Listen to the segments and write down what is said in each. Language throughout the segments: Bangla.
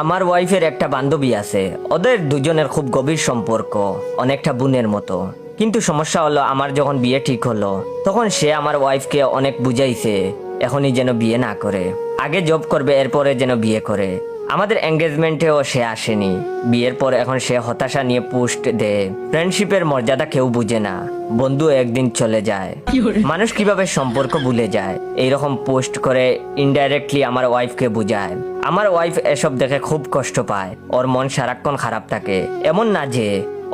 আমার ওয়াইফের একটা বান্ধবী আছে, ওদের দুজনের খুব গভীর সম্পর্ক, অনেকটা বোনের মতো। কিন্তু সমস্যা হলো, আমার যখন বিয়ে ঠিক হলো তখন সে আমার ওয়াইফকে অনেক বুঝাইছে এখনই যেন বিয়ে না করে, আগে জব করবে এরপরে যেন বিয়ে করে। আমাদের এঙ্গেজমেন্টেও সে আসেনি। বিয়ের পর এখন সে হতাশা নিয়ে পোস্ট দেয়। ফ্রেন্ডশিপের মর্যাদা কেউ বুঝে না, বন্ধু একদিন চলে যায়, মানুষ কিভাবে সম্পর্ক ভুলে যায়, এইরকম পোস্ট করে ইনডাইরেক্টলি আমার ওয়াইফকে বুঝায়। আমার ওয়াইফ এসব দেখে খুব কষ্ট পায়, ওর মন সারাক্ষণ খারাপ থাকে। এমন না যে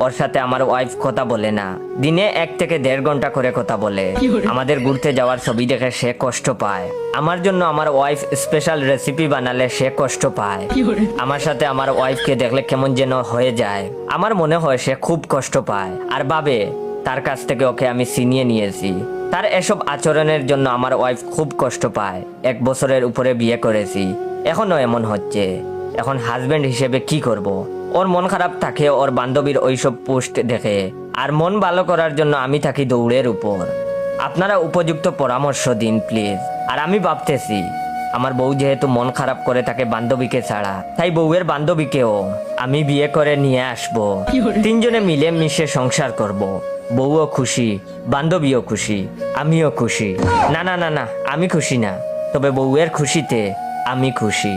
ওর সাথে আমার ওয়াইফ কথা বলে না, দিনে 1 থেকে 1.5 ঘন্টা করে কথা বলে। আমাদের ঘুরতে যাওয়ার ছবি দেখে সে কষ্ট পায়। আমার জন্য আমার ওয়াইফ স্পেশাল রেসিপি বানালে সে কষ্ট পায়। আমার সাথে আমার ওয়াইফকে দেখলে কেমন যেন হয়ে যায়। আমার মনে হয় সে খুব কষ্ট পায় আর ভাবে তার কাছ থেকে ওকে আমি ছিনিয়ে নিয়েছি। তার এসব আচরণের জন্য আমার ওয়াইফ খুব কষ্ট পায়। 1 বছরের উপরে বিয়ে করেছি, এখনো এমন হচ্ছে। এখন হাজবেন্ড হিসেবে কি করব? ওর মন খারাপ থাকে ওর বান্ধবীর ওইসব পোস্ট দেখে, আর মন ভালো করার জন্য আমি থাকি দৌড়ের উপর। আপনারা উপযুক্ত পরামর্শ দিন প্লিজ। আর আমি ভাবতেছি, আমার বউ যেহেতু মন খারাপ করে থাকে বান্ধবীকে ছাড়া, তাই বউয়ের বান্ধবীকেও আমি বিয়ে করে নিয়ে আসবো। 3 জনে মিলে মিশে সংসার করব। বউও খুশি, বান্ধবীও খুশি, আমিও খুশি। না না না না, আমি খুশি না, তবে বউয়ের খুশিতে আমি খুশি।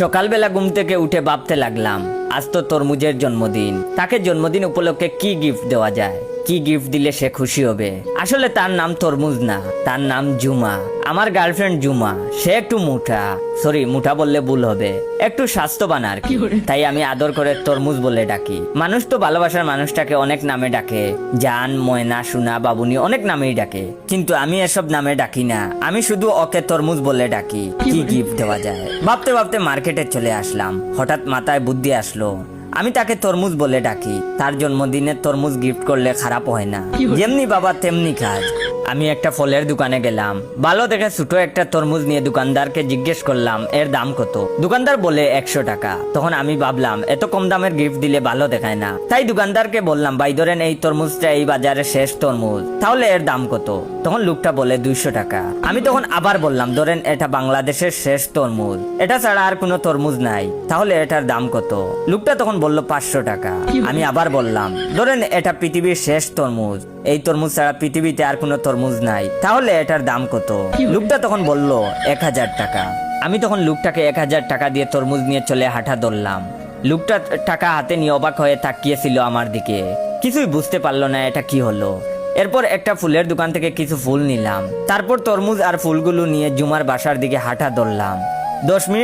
সকালবেলা ঘুম থেকে উঠে ভাবতে লাগলাম, আজ তো তরমুজের জন্মদিন। তাকে জন্মদিন উপলক্ষে কি গিফট দেওয়া যায়, কি গিফট দিলে সে খুশি হবে। আসলে তার নাম তরমুজ না, তার নাম জুমা। আমার গার্লফ্রেন্ড জুমা। সে একটু মোটা, সরি মোটা বললে ভুল হবে, একটু স্বাস্থ্যবান আর কি। তাই আমি আদর করে তরমুজ বলে ডাকি। মানুষ তো ভালোবাসার মানুষটাকে অনেক নামে ডাকে, জান, ময়না, সোনা, বাবুনি, অনেক নামেই ডাকে। কিন্তু আমি এসব নামে ডাকি না, আমি শুধু ওকে তরমুজ বলে ডাকি। কি গিফট দেওয়া যায় ভাবতে ভাবতে মার্কেটে চলে আসলাম। হঠাৎ মাথায় বুদ্ধি আসলো, আমি তাকে তরমুজ বলে ডাকি। তার জন্মদিনে তরমুজ গিফট করলে খারাপ হয় না। যেমনি বাবা তেমনি কাজ। আমি একটা ফলের দোকানে গেলাম, ভালো দেখে ছোট একটা তরমুজ নিয়ে দোকানদারকে জিজ্ঞেস করলাম এর দাম কত। দোকানদার বলে 100 টাকা। তখন আমি ভাবলাম এত কম দামের গিফট দিলে ভালো দেখায় না, তাই দোকানদারকে বললাম, ভাই ধরেন এই তরমুজটা এই বাজারে শেষ তরমুজ, তাহলে এর দাম কত? তখন লোকটা বলে 200 টাকা। আমি তখন আবার বললাম, ধরেন এটা বাংলাদেশের শেষ তরমুজ, এটা ছাড়া আর কোনো তরমুজ নাই, তাহলে এটার দাম কত? লোকটা তখন বলল 500 টাকা। আমি আবার বললাম, ধরেন এটা পৃথিবীর শেষ তরমুজ, এই তরমুজ ছাড়া পৃথিবীতে আর কোনো তরমুজ নাই, তাহলে এটার দাম কত? লোকটা তখন বলল 1000 টাকা। আমি তখন লোকটাকে 1000 টাকা দিয়ে তরমুজ নিয়ে চলে হাঁটা ধরলাম। লোকটা টাকা হাতে নিয়ে অবাক হয়ে তাকিয়েছিল আমার দিকে, কিছুই বুঝতে পারলো না এটা কি হলো। এরপর একটা ফুলের দোকান থেকে কিছু ফুল নিলাম, তারপর তরমুজ আর ফুলগুলো নিয়ে জুমার বাসার দিকে হাঁটা ধরলাম। 10 মিনিট